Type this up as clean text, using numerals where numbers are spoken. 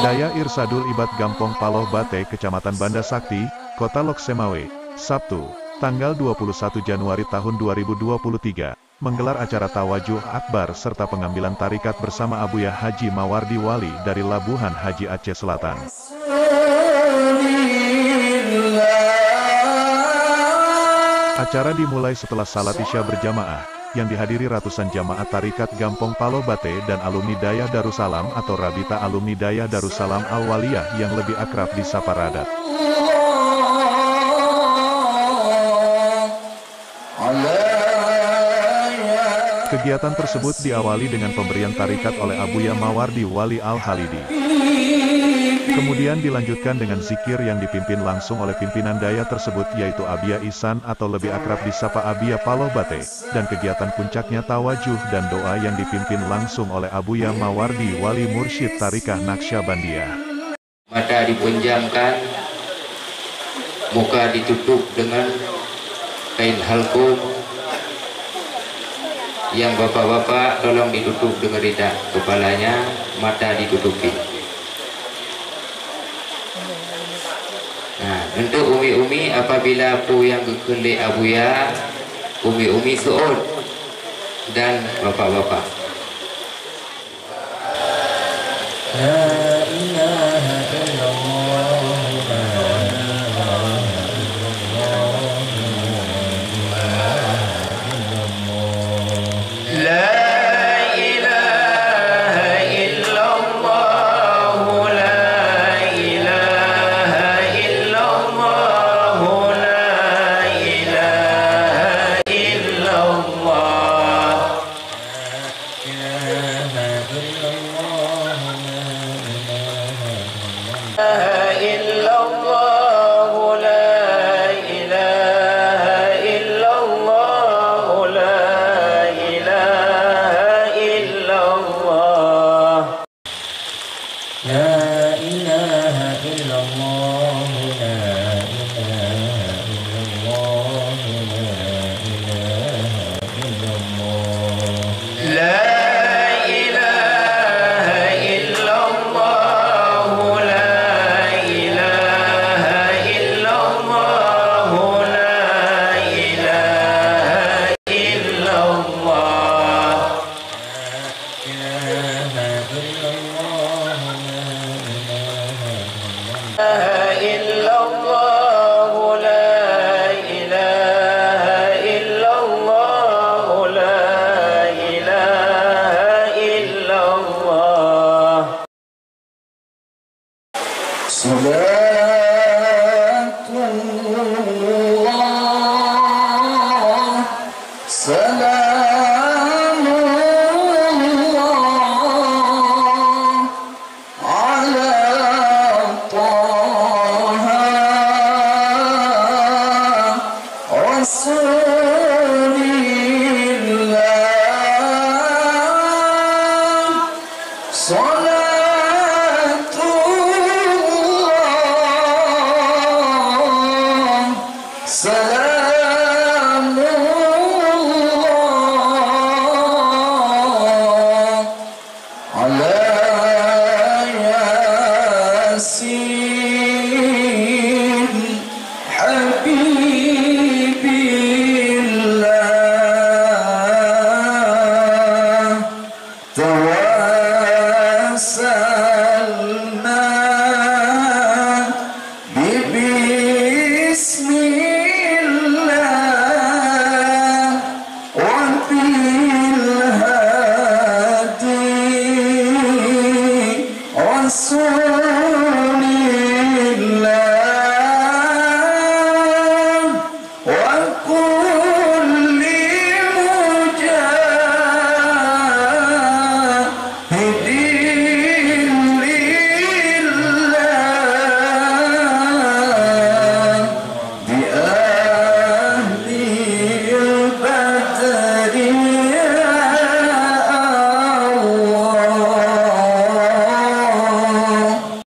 Daya Irsadul Ibad Gampong Paloh Bate Kecamatan Banda Sakti, Kota Lok Semawe, Sabtu, tanggal 21 Januari tahun 2023, menggelar acara Tawajuh Akbar serta pengambilan tarikat bersama Abuya Haji Mawardi Wali dari Labuhan Haji Aceh Selatan. Acara dimulai setelah salat Isya berjamaah, yang dihadiri ratusan jamaah tarikat Gampong Paloh Bate dan alumni Daya Darussalam atau Rabita Alumni Daya Darussalam Al-Waliyah yang lebih akrab disapa Radat. Kegiatan tersebut diawali dengan pemberian tarikat oleh Abuya Mawardi Wali Al-Halidi. Kemudian dilanjutkan dengan zikir yang dipimpin langsung oleh pimpinan daya tersebut yaitu Abia Ihsan atau lebih akrab disapa Abia Paloh Bate, dan kegiatan puncaknya tawajuh dan doa yang dipimpin langsung oleh Abuya Mawardi Wali Mursyid Tarikah Naqsyabandiyah. Mata dipenjamkan, muka ditutup dengan kain halqum. Yang bapak-bapak tolong ditutup dengan rida kepalanya, mata ditutupi. Nah, untuk umi-umi apabila pu yang kekelik abuya, umi-umi su'ud dan bapak-bapak. La ilaha illallah. The